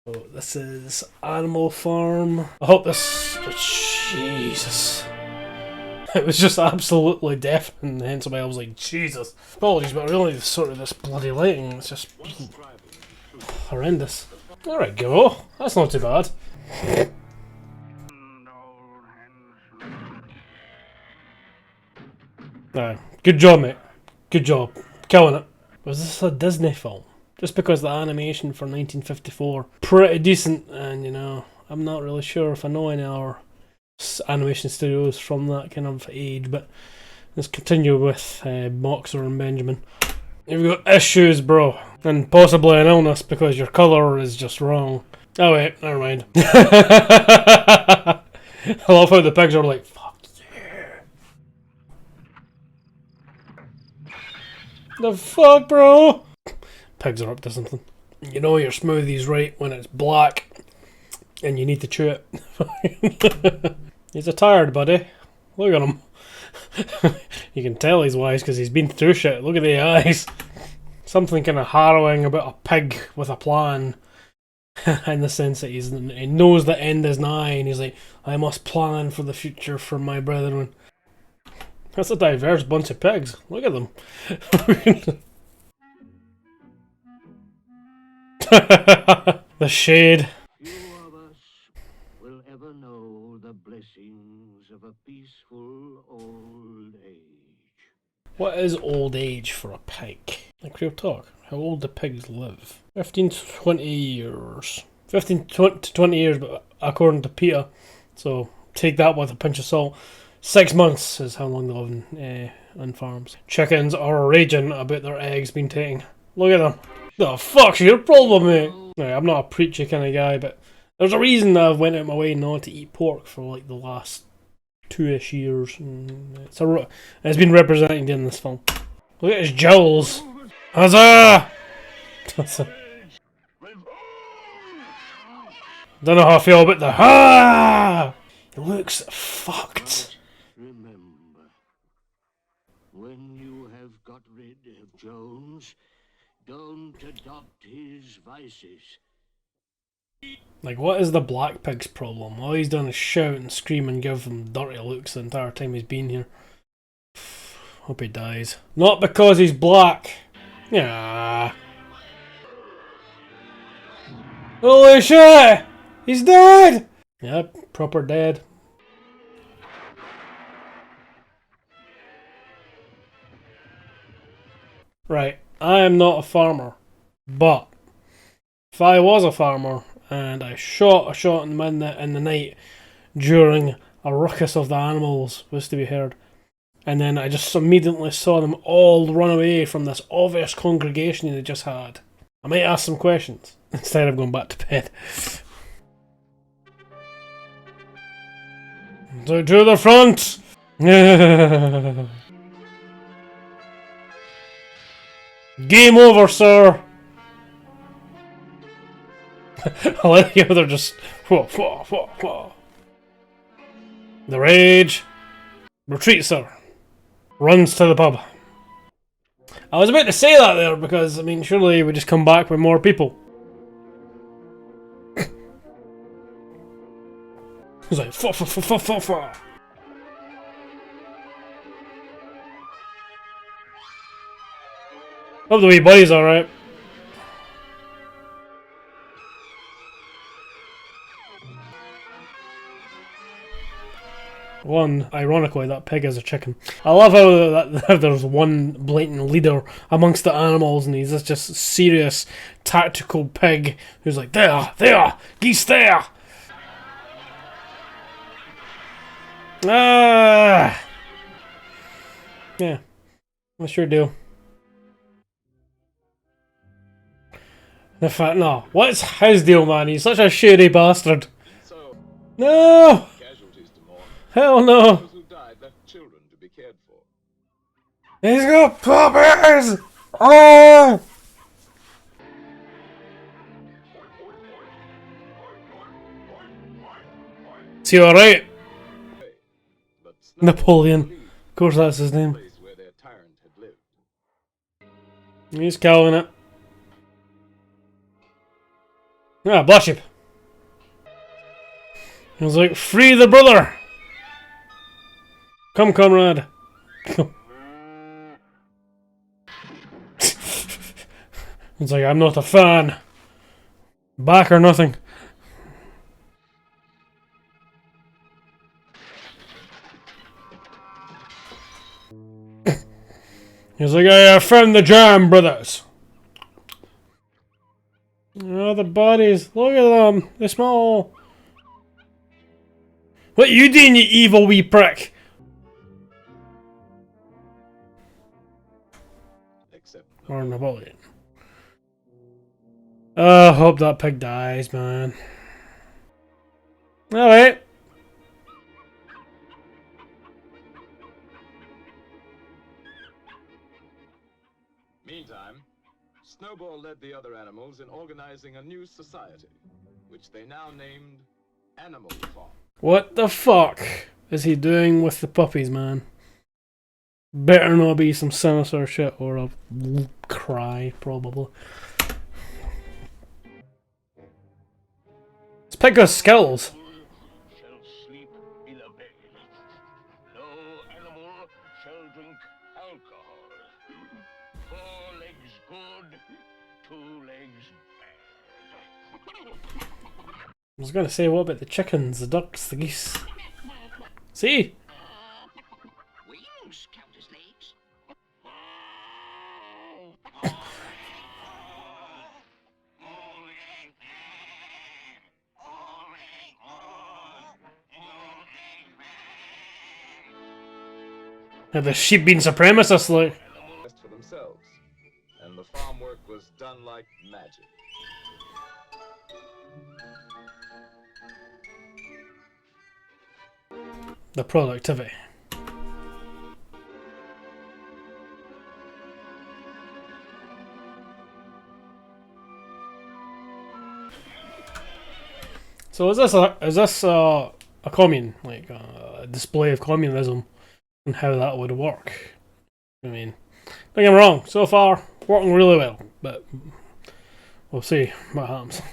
So this is Animal Farm. I hope this... Jesus. It was just absolutely deafening, hence why I was like, Jesus. Apologies, but I really need sort of this bloody lighting. It's just horrendous. There we go. That's not too bad. Aye. Good job, mate. Good job. Killing it. Was this a Disney film? Just because the animation for 1954 pretty decent, and you know, I'm not really sure if I know any other animation studios from that kind of age, but let's continue with Boxer and Benjamin. You've got issues, bro, and possibly an illness because your colour is just wrong. Oh wait, never mind. I love how the pigs are like, fuck yeah. The fuck, bro? Pigs are up to something. You know your smoothie's right when it's black and you need to chew it. He's a tired buddy. Look at him. You can tell he's wise because he's been through shit. Look at the eyes. Something kind of harrowing about a pig with a plan. In the sense that he knows the end is nigh and he's like, I must plan for the future for my brethren. That's a diverse bunch of pigs. Look at them. The shade. Few of us will ever know the blessings of a peaceful old age. What is old age for a pig? Like real talk, how old do pigs live? 15 to 20 years. 15 to 20 years, but according to Peter. So take that with a pinch of salt. 6 months is how long they live on farms. Chickens are raging about their eggs being taken. Look at them. The fuck's your problem, mate? No, I'm not a preachy kind of guy, but there's a reason that I've went out of my way not to eat pork for like the last 2-ish years. And it's been represented in this film. Look at his jowls. Huzzah! Don't know how I feel about the ha. He looks fucked. Remember, when you have got rid of Jones, don't adopt his vices. Like, what is the black pig's problem? All he's done is shout and scream and give him dirty looks the entire time he's been here. Hope he dies. Not because he's black. Yeah. Holy shit! He's dead! Yep, proper dead. Right, I am not a farmer, but if I was a farmer and I shot a shot in the night during a ruckus of the animals was to be heard, and then I just immediately saw them all run away from this obvious congregation they just had, I might ask some questions instead of going back to bed. To the front! Game over, sir! I like how they're just... Whoa, whoa, whoa, whoa. The rage. Retreat, sir. Runs to the pub. I was about to say that there because, I mean, surely we just come back with more people. He's like, fa fa fa fa fa fa. Hope the wee buddy's alright. One, ironically, that pig is a chicken. I love how there's one blatant leader amongst the animals and he's just serious, tactical pig who's like, there, geese there! Ah! Yeah, I sure do. The fact, no, what's his deal, man? He's such a shady bastard. No! Hell no! He's got puppies! Oh! Is he alright? Napoleon. Of course that's his name. He's killing it. Ah, bless you. He was like, free the brother! Come, comrade. He's like, I'm not a fan. Back or nothing. He's like, I found the jam, brothers. Oh, the bodies. Look at them. They're small. What you doing, you evil wee prick? Or Napoleon. Oh, hope that pig dies, man. Alright. Meantime, Snowball led the other animals in organizing a new society, which they now named Animal Farm. What the fuck is he doing with the puppies, man? Better not be some sinister shit, or I'll cry, probably. Let's pick his skills. Shall sleep in a bed. No animal shall drink alcohol. 4 legs good, 2 legs bad. I was gonna say, what about the chickens, the ducks, the geese? See? Wings count as legs. Have the sheep been supremacists, like? For themselves, and the farm work was done like magic. The productivity. So is this a commune, like a display of communism, and how that would work? I mean, don't get me wrong. So far, working really well, but we'll see what happens.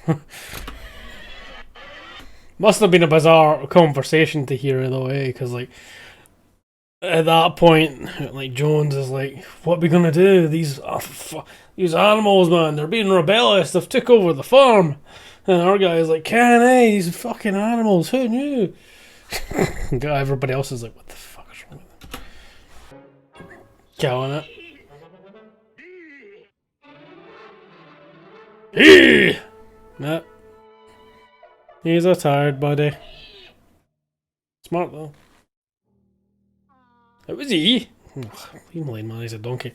Must have been a bizarre conversation to hear, though, because like at that point, like Jones is like, "What are we gonna do? These animals, man, they're being rebellious. They've took over the farm." And our guy is like, "Can these fucking animals? Who knew?" Everybody else is like, "What the fuck is wrong with them?" Killing it. Nah. He's a tired buddy. Smart though. It was he. Leave him alone, man. He's a donkey.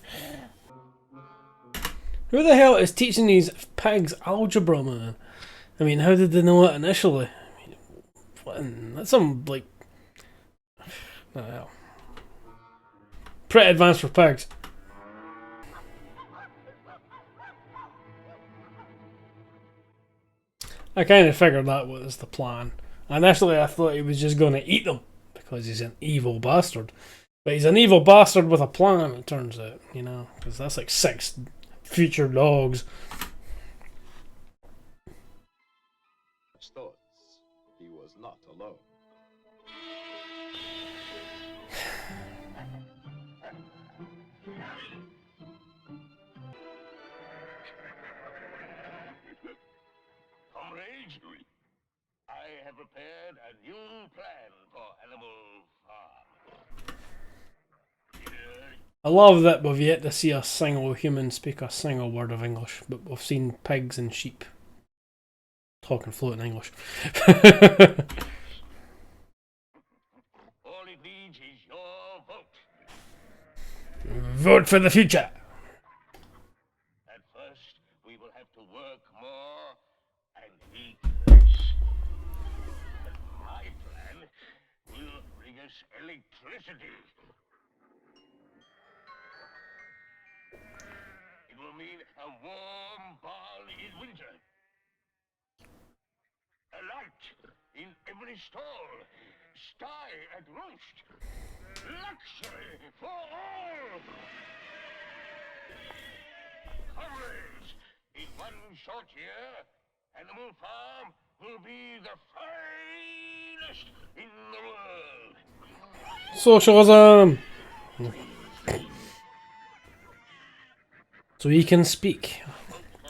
Who the hell is teaching these pigs algebra, man? I mean, how did they know it initially? I mean, what, that's some, like... What the hell? Pretty advanced for pigs. I kind of figured that was the plan. Initially, I thought he was just going to eat them, because he's an evil bastard. But he's an evil bastard with a plan, it turns out, you know? Because that's like 6 future dogs. Thoughts. He was not alone. Comrades, I have prepared a new plan for Animal Farm. I love that we've yet to see a single human speak a single word of English, but we've seen pigs and sheep talking fluent English. All it needs is your vote. Vote for the future. At first, we will have to work more and eat less. But my plan will bring us electricity. It will mean a warm barn in winter. A light in every stall. Sty at roost. Luxury for all. Comrades, in one short year, Animal Farm will be the finest in the world. Socialism! So he can speak. My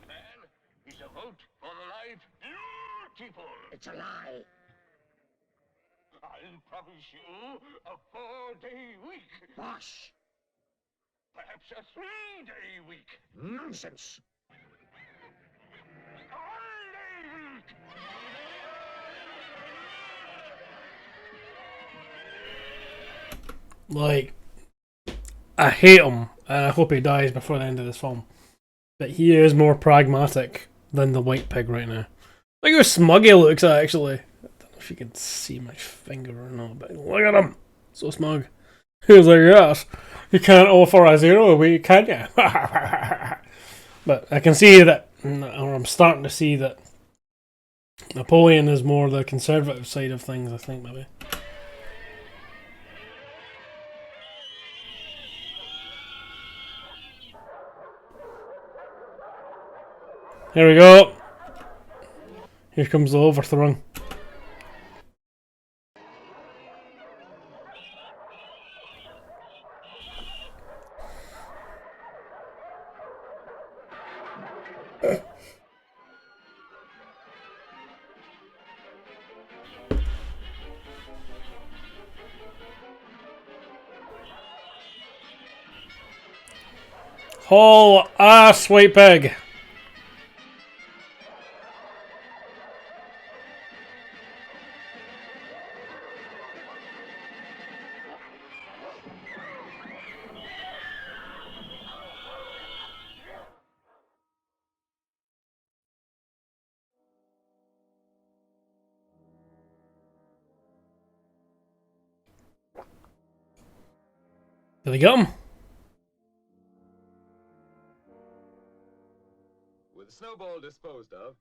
plan is a vote for life beautiful. It's a lie. I'll promise you a 4-day week. Bosh. Perhaps a 3-day week. Nonsense. A 1-day week. Like, I hate him, and I hope he dies before the end of this film. But he is more pragmatic than the white pig right now. Look how smug he looks, actually. I don't know if you can see my finger or not, but look at him. So smug. He was like, yes, you can't offer a 0 a week, can you? But I can see that, or I'm starting to see that Napoleon is more the conservative side of things, I think, maybe. Here we go. Here comes the overthrowing. Haul ass, white pig. Did they get him? With Snowball disposed of,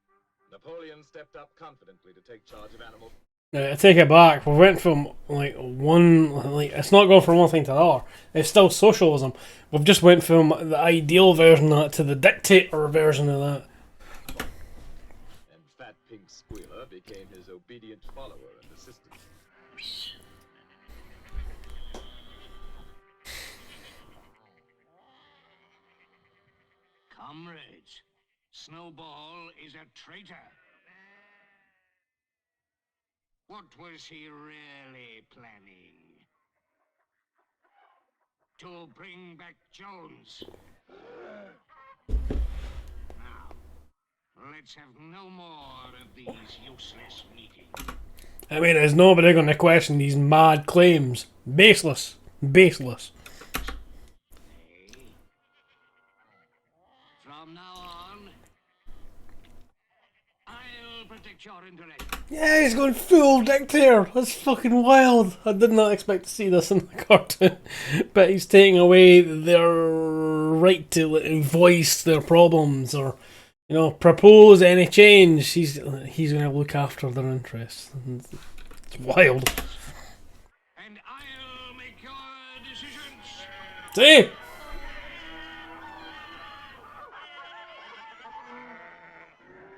Napoleon stepped up confidently to take charge of animal. I take it back. We went from it's not going from one thing to the other. It's still socialism. We've just went from the ideal version of that to the dictator version of that. And Fat Pink Squealer became his obedient follower and assistant. Comrades, Snowball is a traitor. What was he really planning? To bring back Jones. Now, let's have no more of these useless meetings. I mean, there's nobody going to question these mad claims. Baseless. Baseless. From now on, I'll protect your interest. Yeah, he's going full dictator. That's fucking wild. I did not expect to see this in the cartoon. But he's taking away their right to voice their problems or, propose any change. He's going to look after their interests. It's wild. And I'll make your decisions. See?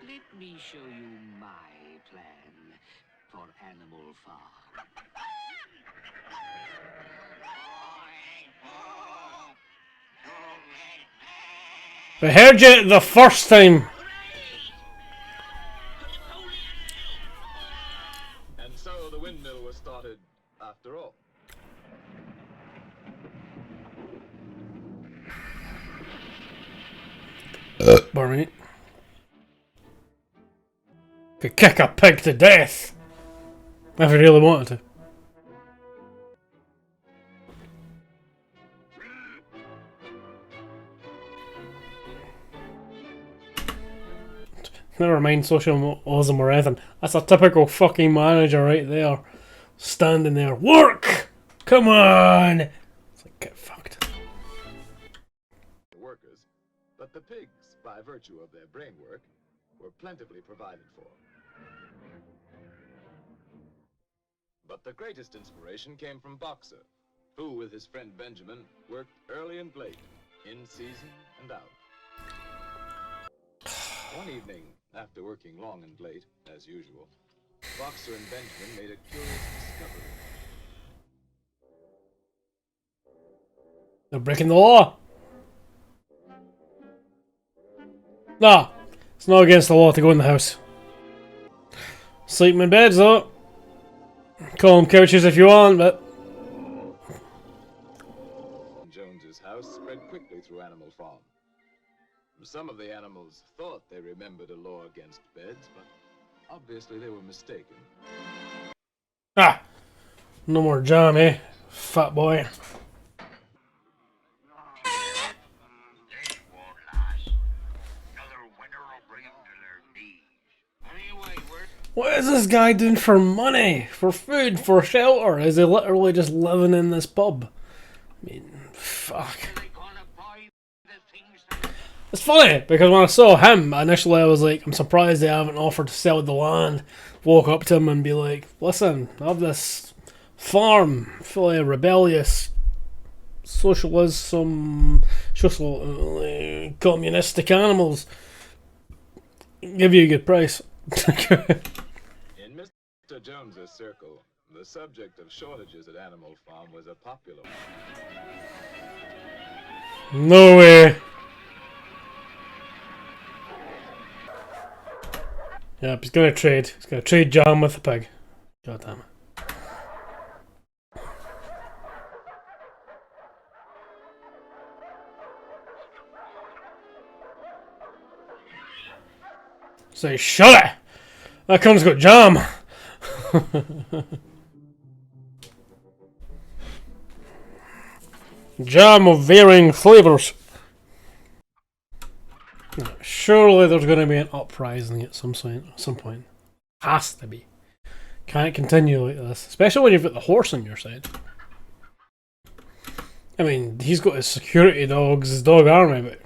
Let me show you my plan for Animal Farm. I heard you the first time. And so the windmill was started after all. Barney. Could kick a pig to death. If he really wanted to. Never mind socialism or anything. That's a typical fucking manager right there. Standing there. Work! Come on! It's like, get fucked. Workers, but the pigs, by virtue of their brain work, were plentifully provided for. But the greatest inspiration came from Boxer, who, with his friend Benjamin, worked early and late, in season and out. One evening, After working long and late, as usual, Boxer and Benjamin made a curious discovery. They're breaking the law. Nah, it's not against the law to go in the house. Sleep in beds though. Call them couches if you want, but Jones's house spread quickly through Animal Farm. Some of the animals thought they remembered a law against beds, but obviously they were mistaken. no more jam, eh? Fat boy. This won't last. Another winter will bring them to their knees. Anyway, we're... What is this guy doing for money? For food? For shelter? Is he literally just living in this pub? I mean, fuck. They gonna buy the things that... It's funny, because when I saw him, initially I was like, I'm surprised they haven't offered to sell the land. Walk up to him and be like, listen, I have this farm full of rebellious social, communistic animals. Give you a good price. In Mr. Jones's circle, the subject of shortages at Animal Farm was a popular one. No way. Yep, he's gonna trade. He's gonna trade jam with the pig. God damn it. Say, shut it! That cunt's got jam! Jam of varying flavours. Surely there's going to be an uprising at some point. Has to be. Can't continue like this. Especially when you've got the horse on your side. I mean, he's got his security dogs, his dog army, but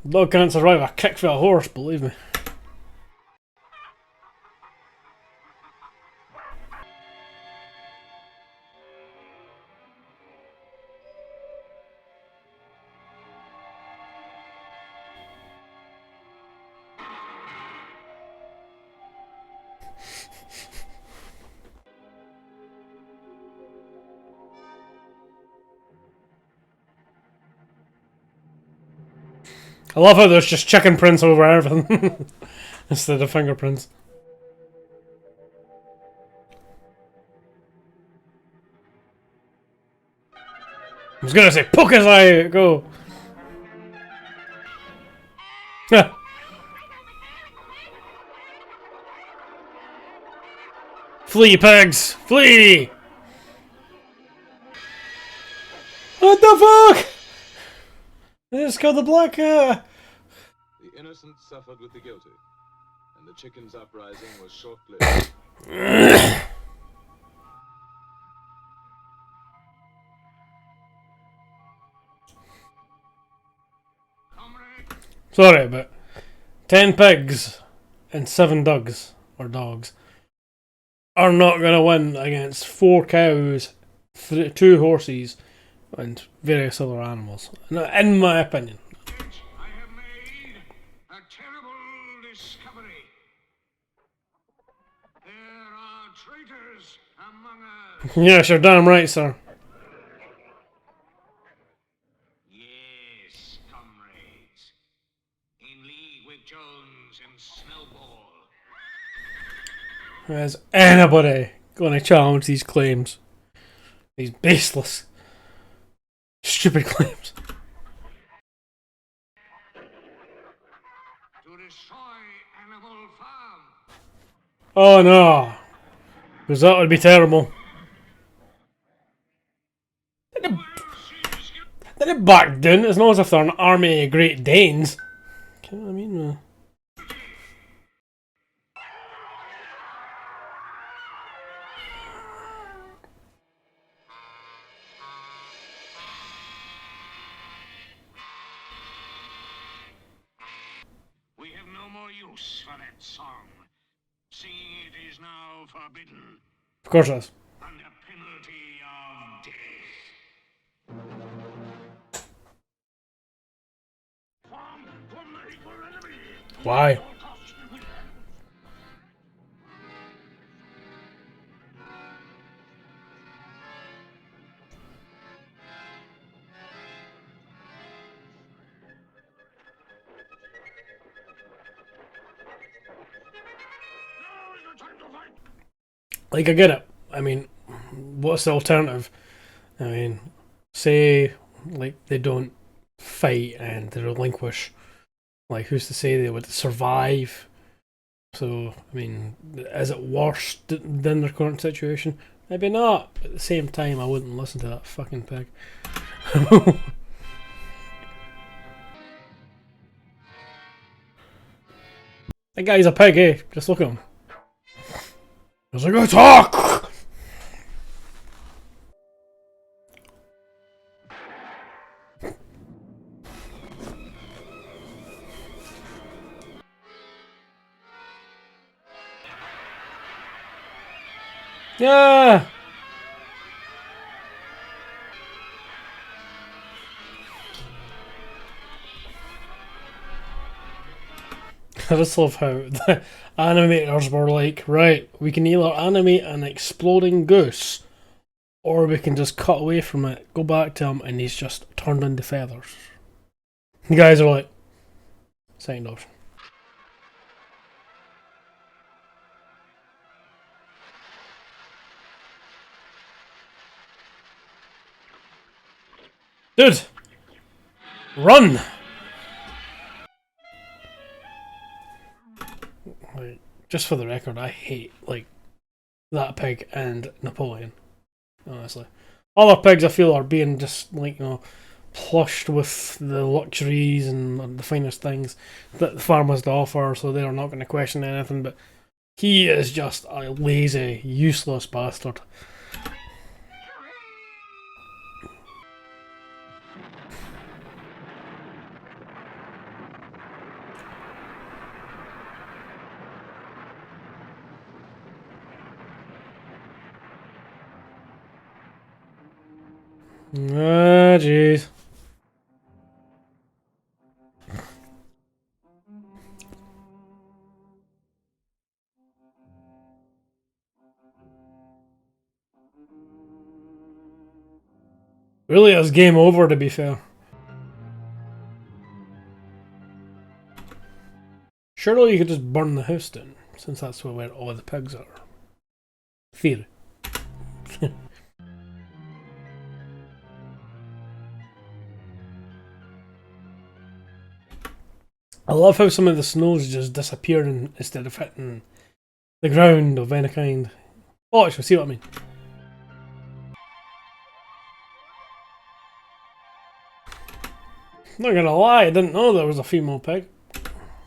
the dog can't survive a kick for a horse, believe me. I love how there's just chicken prints over everything instead of fingerprints. I was gonna say, poke his eye, go. Flee, pigs! Flee! What the fuck? They just got the black cat. The innocent suffered with the guilty, and the chickens' uprising was short-lived. Sorry, but 10 pigs and 7 dogs, or dogs, are not going to win against 4 cows, 2 horses, and various other animals. In my opinion. I have made a terrible discovery. There are traitors among us. Yes, you're damn right, sir. Yes, comrades. In league with Jones and Snowball. Is anybody going to challenge these claims? These baseless, stupid claims. To destroy Animal Farm. Oh no. Because that would be terrible. They didn't back down. It's not as if they're an army of Great Danes. You know what I mean? We have no more use for that song. Singing it is now forbidden. Of course it is. Under penalty of death. Farm for medical enemy. Why? Like, I get it. I mean, what's the alternative? I mean, say, like, they don't fight and they relinquish. Like, who's to say they would survive? So, I mean, is it worse than their current situation? Maybe not. But at the same time, I wouldn't listen to that fucking pig. That guy's a pig, eh? Just look at him. He's like, I talk! Yeah! I just love how the animators were like, right, we can either animate an exploding goose, or we can just cut away from it, go back to him, and he's just turned into feathers. The guys are like, second option. Dude! Run! Like, just for the record, I hate, like, that pig and Napoleon. Honestly. Other pigs I feel are being just, like, plushed with the luxuries and the finest things that the farm has to offer, so they're not going to question anything, but he is just a lazy, useless bastard. Ah, jeez. Really, it's game over, to be fair. Surely you could just burn the house down, since that's where all the pigs are. Theory. I love how some of the snow's just disappearing instead of hitting the ground of any kind. Oh, actually, see what I mean. Not gonna lie, I didn't know there was a female pig.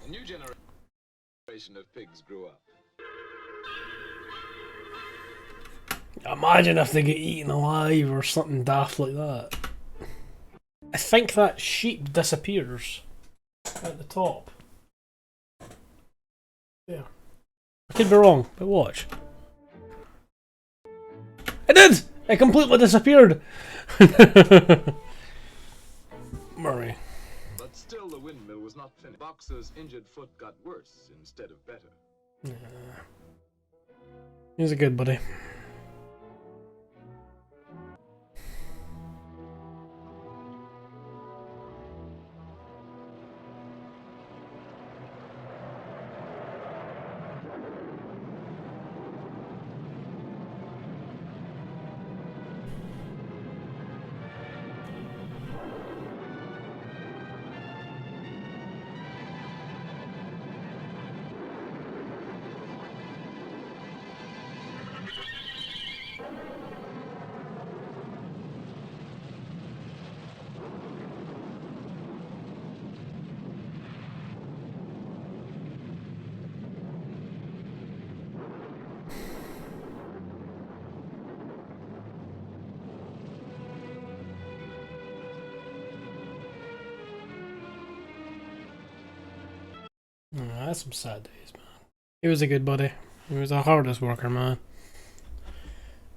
A new generation of pigs grew up. Imagine if they get eaten alive or something daft like that. I think that sheep disappears at the top. Yeah. I could be wrong, but watch. It did! It completely disappeared! Murray. But still the windmill was not finished. Boxer's injured foot got worse instead of better. Yeah. He's a good buddy. That's some sad days, man. He was a good buddy. He was the hardest worker, man.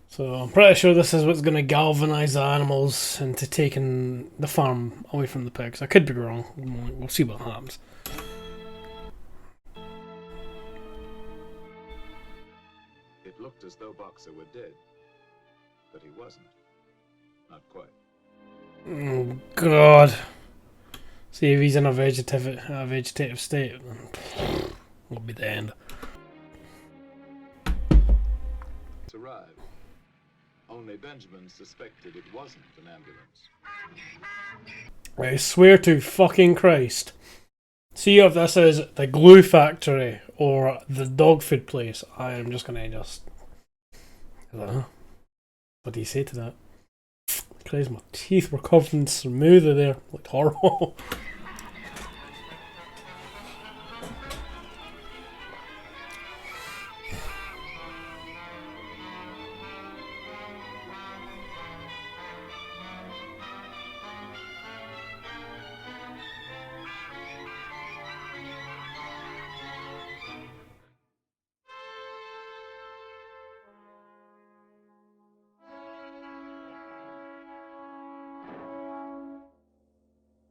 So I'm pretty sure this is what's going to galvanise the animals into taking the farm away from the pigs. I could be wrong. We'll see what happens. It looked as though Boxer were dead, but he wasn't. Not quite. Oh, God. See if he's in a vegetative state, then will be the end. arrived. Only Benjamin suspected it wasn't an ambulance. I swear to fucking Christ. See if this is the glue factory or the dog food place. I am just gonna just. I don't know. What do you say to that? Christ, my teeth were covered in smoothie there. Looked horrible.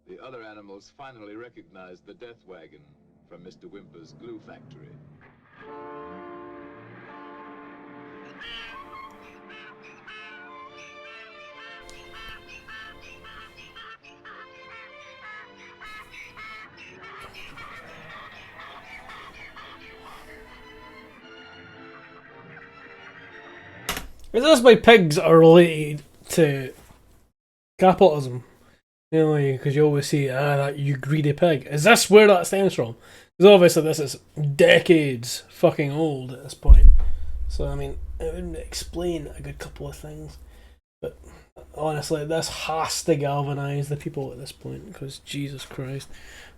The other animals finally recognized the death wagon from Mr. Whymper's glue factory. Is this why pigs are related to capitalism? You know, because you always see, that you greedy pig. Is this where that stems from? Because obviously this is decades fucking old at this point. So, I mean, it would explain a good couple of things. But honestly, this has to galvanise the people at this point. Because, Jesus Christ,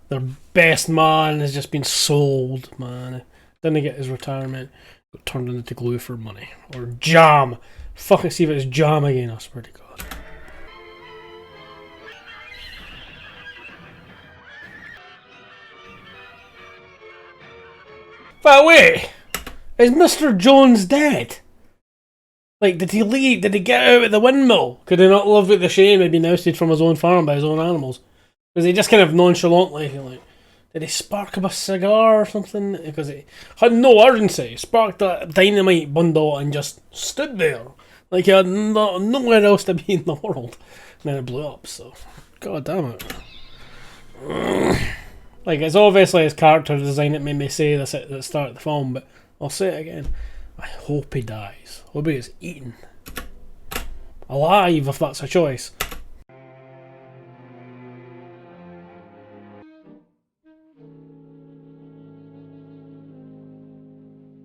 their best man has just been sold, man. Didn't get his retirement. Got turned into glue for money. Or jam. Fucking see if it's jam again, I swear to God. But wait, is Mr. Jones dead? Like, did he leave? Did he get out at the windmill? Could he not live with the shame of being ousted from his own farm by his own animals? Was he just kind of nonchalantly, like, did he spark up a cigar or something? Because he had no urgency. Sparked a dynamite bundle and just stood there. Like he had nowhere else to be in the world. And then it blew up, so. God damn it. Like, it's obviously his character design that made me say this at the start of the film, but I'll say it again. I hope he dies. I hope he gets eaten. Alive, if that's a choice.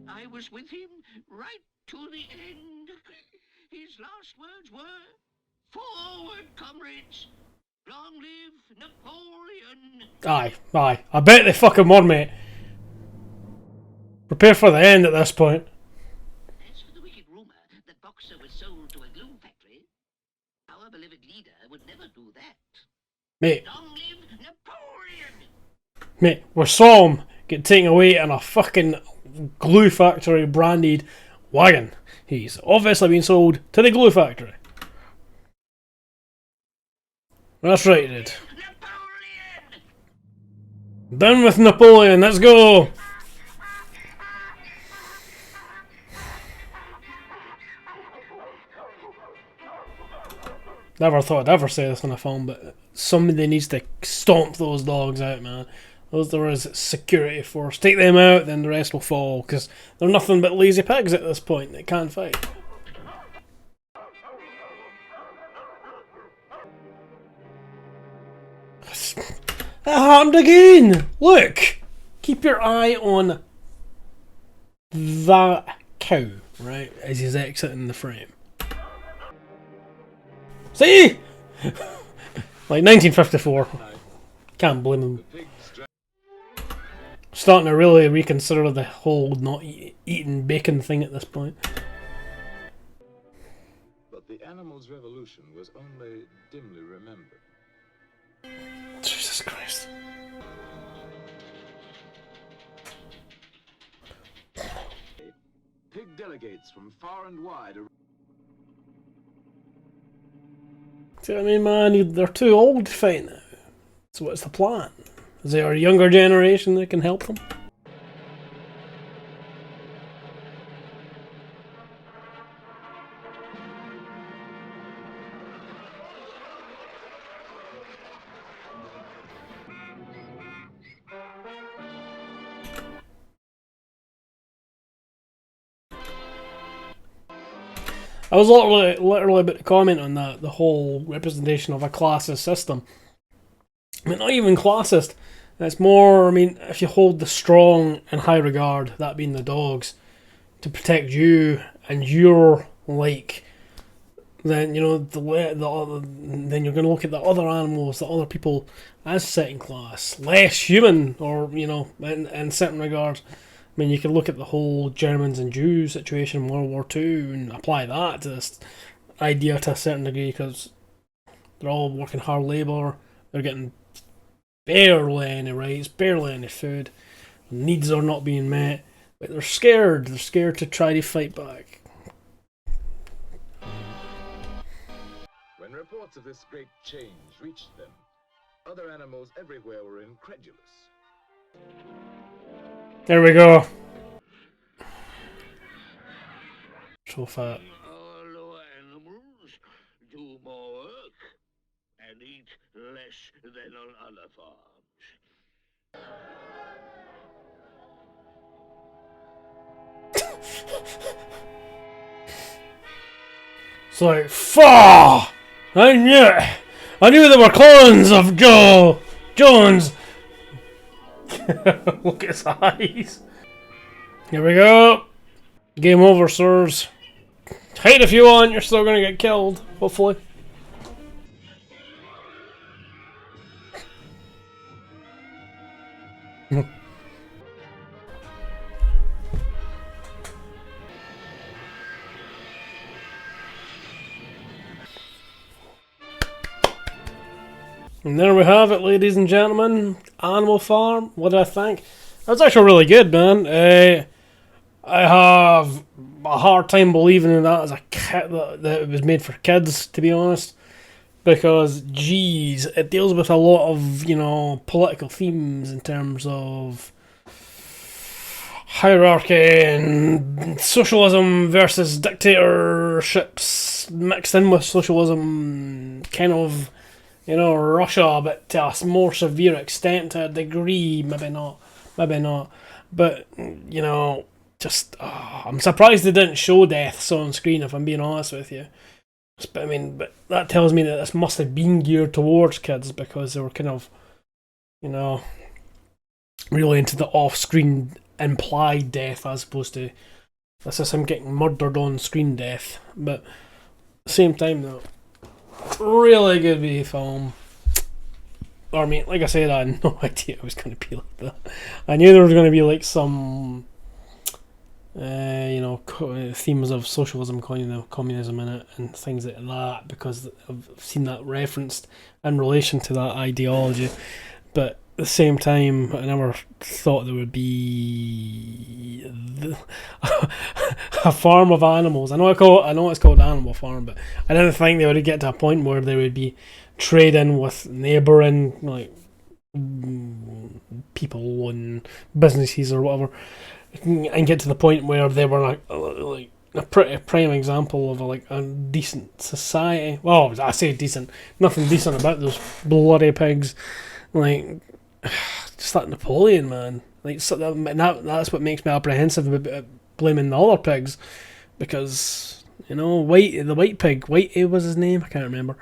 I was with him right to the end. His last words were, "Forward, comrades! Long live Napoleon!" Aye. I bet they fucking won, mate. Prepare for the end at this point. As for the wicked rumour that Boxer was sold to a glue factory, our beloved leader would never do that. Mate, Long live Napoleon! we saw him get taken away in a fucking glue factory branded wagon. He's obviously been sold to the glue factory. That's right, he did. Napoleon! Done with Napoleon, let's go! Never thought I'd ever say this in a film, but somebody needs to stomp those dogs out, man. There is security force. Take them out, then the rest will fall, because they're nothing but lazy pigs at this point. They can't fight. That happened again! Look! Keep your eye on that cow, right, as he's exiting the frame. See? Like 1954. Can't blame him. Starting to really reconsider the whole not eating bacon thing at this point. But the animals' revolution was only dimly remembered. Jesus Christ. Pig delegates from far and wide. See what I mean, man? They're too old to fight now. So what's the plan? Is there a younger generation that can help them? I was literally about to comment on that, the whole representation of a classist system. I mean, not even classist. It's more, I mean, if you hold the strong in high regard, that being the dogs, to protect you and your like, then you know then you're going to look at the other animals, the other people as second class, less human, or you know, in certain regards. I mean, you can look at the whole Germans and Jews situation in World War Two and apply that to this idea to a certain degree, because they're all working hard labour, they're getting barely any rights, barely any food, needs are not being met, but they're scared to try to fight back. When reports of this great change reached them, other animals everywhere were incredulous. There we go. So fat. Our lower animals do more work and eat less than on other farms. It's like, fuck! I knew there were clones of Joe Jones. Look at his eyes. Here we go. Game over, sirs. Hate if you want, you're still gonna get killed, hopefully. And there we have it, ladies and gentlemen. Animal Farm. What did I think? That's actually really good, man. I have a hard time believing in that as a kid, that it was made for kids, to be honest. Because, geez, it deals with a lot of, you know, political themes in terms of hierarchy and socialism versus dictatorships mixed in with socialism, kind of, you know, Russia, but to a more severe extent, to a degree, maybe not, but, you know, just, I'm surprised they didn't show deaths on screen, if I'm being honest with you. But I mean, but that tells me that this must have been geared towards kids, because they were kind of, you know, really into the off-screen implied death as opposed to this is him getting murdered on screen death. But at the same time, though, really good video film. I mean, like I said, I had no idea it was going to be like that. I knew there was going to be like some you know, themes of socialism, communism in it, and things like that, because I've seen that referenced in relation to that ideology. But at the same time, I never thought there would be a farm of animals. I know it's called Animal Farm, but I didn't think they would get to a point where they would be trading with neighbouring like people and businesses or whatever, and get to the point where they were like a pretty prime example of a decent society. Well, I say decent, nothing decent about those bloody pigs. Like, just that Napoleon, man. Like, so that's what makes me apprehensive about blaming the other pigs, because you know, the white pig, Whitey was his name. I can't remember.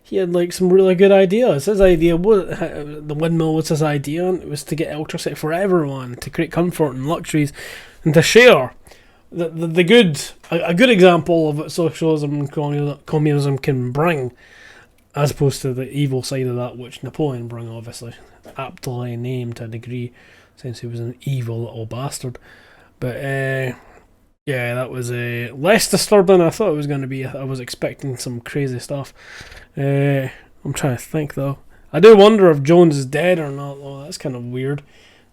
He had like some really good ideas. His idea was the windmill was his idea, and it was to get electricity for everyone, to create comfort and luxuries, and to share. The good, a good example of what socialism and communism can bring, as opposed to the evil side of that, which Napoleon brought, obviously aptly named to a degree, since he was an evil little bastard. But yeah, that was less disturbing than I thought it was going to be. I was expecting some crazy stuff. I'm trying to think though. I do wonder if Jones is dead or not though. That's kind of weird.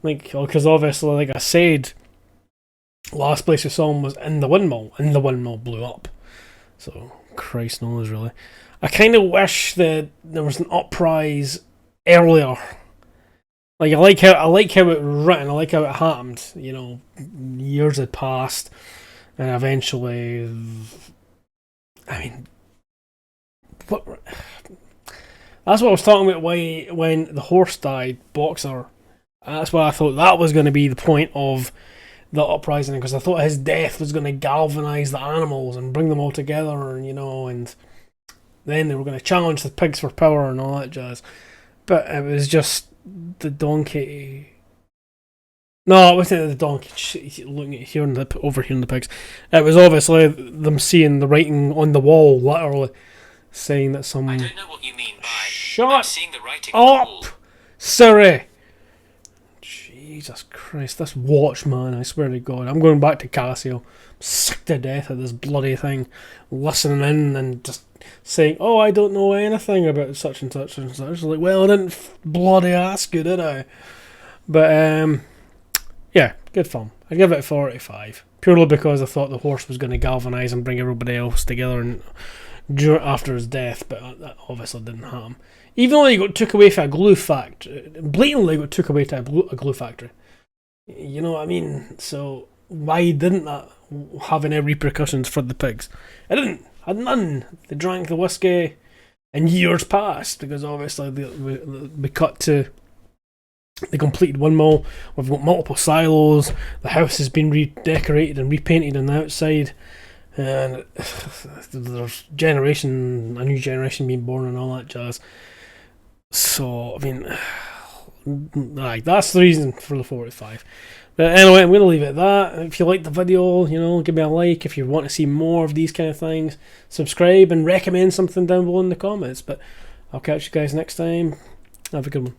Like, because obviously, like I said, last place we saw him was in the windmill, and the windmill blew up. So, Christ knows really. I kind of wish that there was an uprise earlier. Like, I like how it was written. I like how it happened. You know, years had passed, and eventually, I mean, that's what I was talking about. Why, when the horse died, Boxer. That's why I thought that was going to be the point of the uprising, because I thought his death was going to galvanise the animals and bring them all together, and and then they were going to challenge the pigs for power and all that jazz. But it was just the donkey. No, it wasn't the donkey. Looking at overhearing the pigs. It was obviously them seeing the writing on the wall, literally saying that some. I don't know what you mean by. Shut I'm seeing the writing on the wall. up, Siri. Jesus Christ, this watch, man, I swear to God. I'm going back to Casio. I'm sick to death of this bloody thing. Listening in and just saying, oh, I don't know anything about such and such and such. Like, well, I didn't bloody ask you, did I? But, yeah, good film. I give it a 45. Purely because I thought the horse was going to galvanise and bring everybody else together and after his death, but that obviously didn't happen. Even though he got took away from a glue factory, blatantly got took away to a glue factory. You know what I mean? So why didn't that have any repercussions for the pigs? It didn't. Had none. They drank the whiskey, and years passed because obviously we cut to the completed windmill. We've got multiple silos. The house has been redecorated and repainted on the outside. And there's a new generation being born and all that jazz. So, I mean, that's the reason for the 45. But anyway, I'm going to leave it at that. If you like the video, give me a like. If you want to see more of these kind of things, subscribe and recommend something down below in the comments. But I'll catch you guys next time. Have a good one.